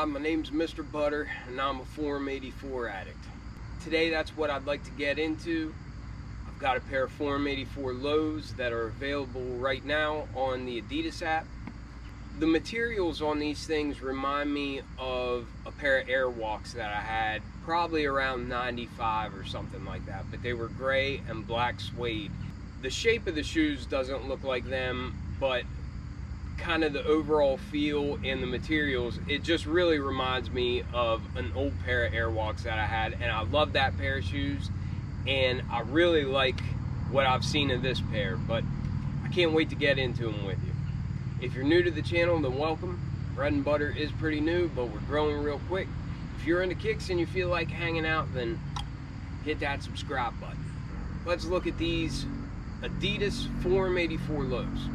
my name's Mr. Butter, and I'm a Form 84 addict. Today, that's what I'd like to get into. I've got a pair of Form 84 lows that are available right now on the Adidas app. The materials on these things remind me of a pair of Airwalks that I had probably around 95 or something like that, but they were gray and black suede. The shape of the shoes doesn't look like them, but kind of the overall feel and the materials, it just really reminds me of an old pair of Airwalks that I had, and I love that pair of shoes, and I really like what I've seen of this pair, but I can't wait to get into them with you. If you're new to the channel, then welcome. Bread and Butter is pretty new, but we're growing real quick. If you're into kicks and you feel like hanging out, then hit that subscribe button. Let's look at these Adidas Form 84 lows.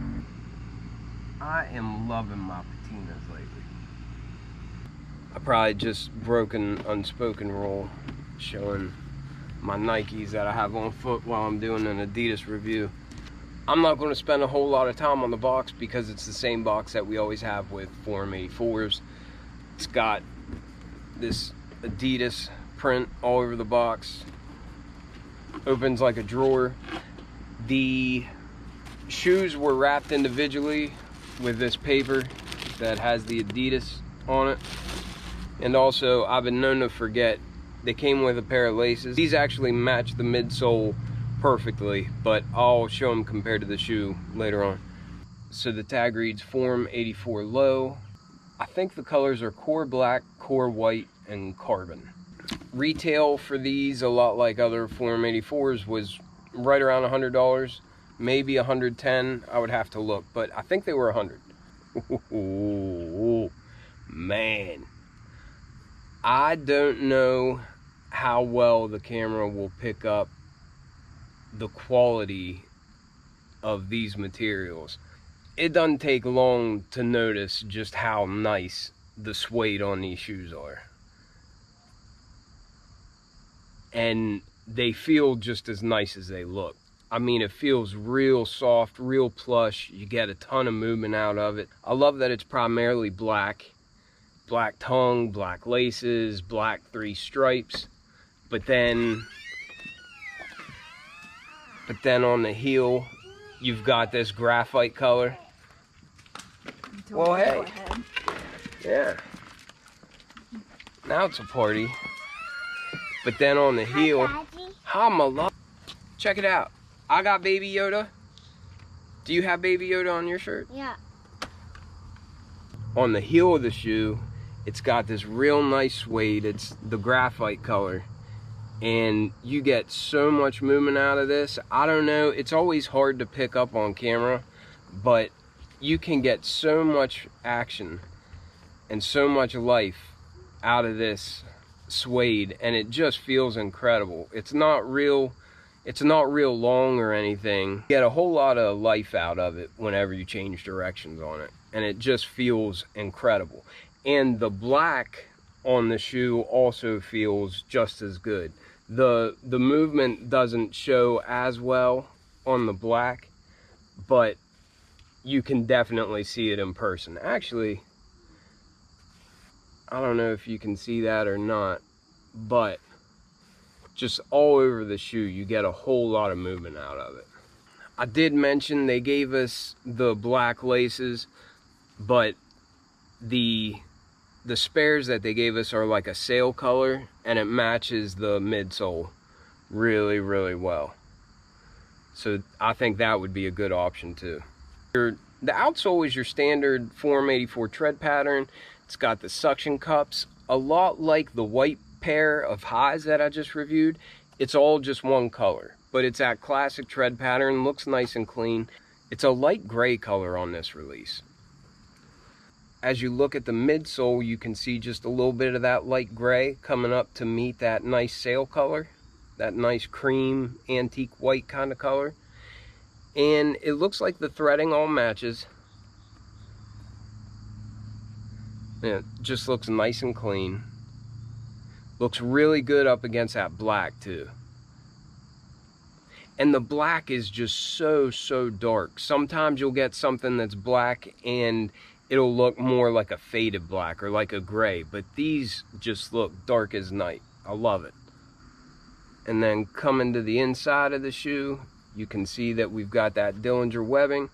I am loving my patinas lately. I probably just broke an unspoken rule showing my Nikes that I have on foot while I'm doing an Adidas review. I'm not going to spend a whole lot of time on the box because it's the same box that we always have with Form 84s. It's got this Adidas print all over the box. Opens like a drawer. The shoes were wrapped individually with this paper that has the Adidas on it, and also I've been known to forget they came with a pair of laces. These actually match the midsole perfectly, but I'll show them compared to the shoe later on. So the tag reads Form 84 low. I think the colors are core black, core white, and carbon. Retail for these, a lot like other Form 84s, was right around $100. Maybe 110, I would have to look, but I think they were 100. Ooh, man. I don't know how well the camera will pick up the quality of these materials. It doesn't take long to notice just how nice the suede on these shoes are. And they feel just as nice as they look. I mean, it feels real soft, real plush. You get a ton of movement out of it. I love that it's primarily black. Black tongue, black laces, black 3 stripes. But then on the heel, you've got this graphite color. Well, hey. Yeah. Now it's a party. But then on the heel, check it out. I got Baby Yoda. Do you have Baby Yoda on your shirt? Yeah. On the heel of the shoe, it's got this real nice suede. It's the graphite color. And you get so much movement out of this. I don't know, it's always hard to pick up on camera, but you can get so much action and so much life out of this suede, and it just feels incredible. It's not real long or anything. You get a whole lot of life out of it whenever you change directions on it, and it just feels incredible. And the black on the shoe also feels just as good. The movement doesn't show as well on the black, but you can definitely see it in person. Actually, I don't know if you can see that or not, but just all over the shoe, you get a whole lot of movement out of it. I did mention they gave us the black laces, but the spares that they gave us are like a sail color, and it matches the midsole really, really well. So I think that would be a good option too. The outsole is your standard Form 84 tread pattern. It's got the suction cups, a lot like the white pair of highs that I just reviewed. It's all just one color, but it's that classic tread pattern, looks nice and clean. It's a light gray color on this release. As you look at the midsole, you can see just a little bit of that light gray coming up to meet that nice sail color, that nice cream antique white kind of color. And it looks like the threading all matches. It just looks nice and clean. Looks really good up against that black too. And the black is just so dark. Sometimes you'll get something that's black and it'll look more like a faded black or like a gray, but these just look dark as night. I love it. And then coming to the inside of the shoe, you can see that we've got that Dillinger webbing,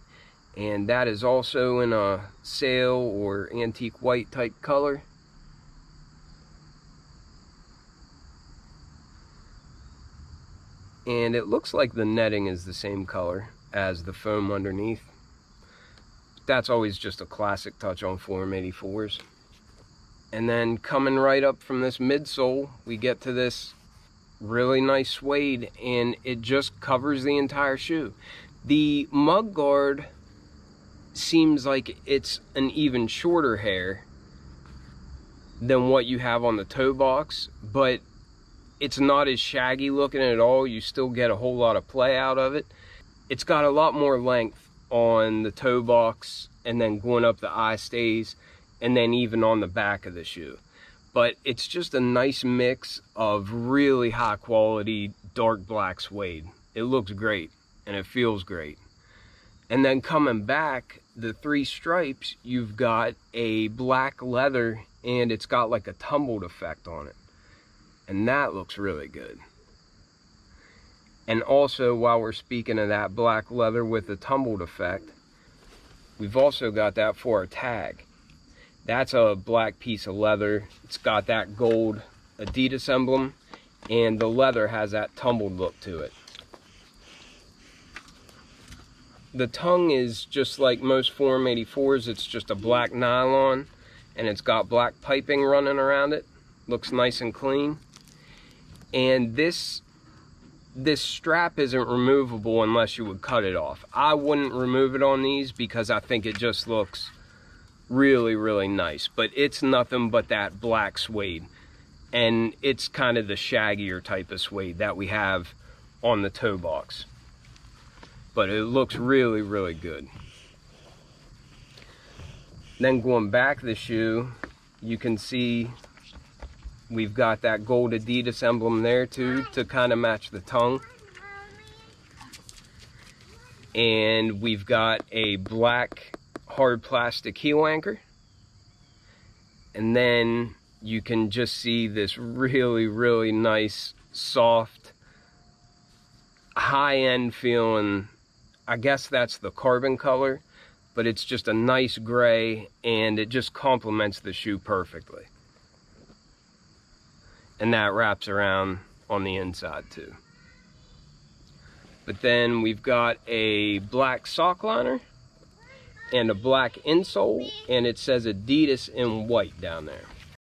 and that is also in a sail or antique white type color. And it looks like the netting is the same color as the foam underneath. That's always just a classic touch on Forum 84s. And then coming right up from this midsole, we get to this really nice suede, and it just covers the entire shoe. The mug guard seems like it's an even shorter hair than what you have on the toe box, but it's not as shaggy looking at all. You still get a whole lot of play out of it. It's got a lot more length on the toe box, and then going up the eye stays, and then even on the back of the shoe. But it's just a nice mix of really high quality dark black suede. It looks great and it feels great. And then coming back, the 3 stripes, you've got a black leather, and it's got like a tumbled effect on it. And that looks really good. And also, while we're speaking of that black leather with the tumbled effect, we've also got that for a tag. That's a black piece of leather. It's got that gold Adidas emblem, and the leather has that tumbled look to it. The tongue is just like most Forum 84s. It's just a black nylon, and it's got black piping running around it. Looks nice and clean. And this strap isn't removable unless you would cut it off. I wouldn't remove it on these because I think it just looks really, really nice. But it's nothing but that black suede, and it's kind of the shaggier type of suede that we have on the toe box. But it looks really, really good. Then going back the shoe, you can see we've got that gold Adidas emblem there too, to kind of match the tongue. And we've got a black hard plastic heel anchor. And then you can just see this really, really nice, soft, high-end feeling. I guess that's the carbon color, but it's just a nice gray, and it just complements the shoe perfectly. And that wraps around on the inside too. But then we've got a black sock liner and a black insole, and it says Adidas in white down there.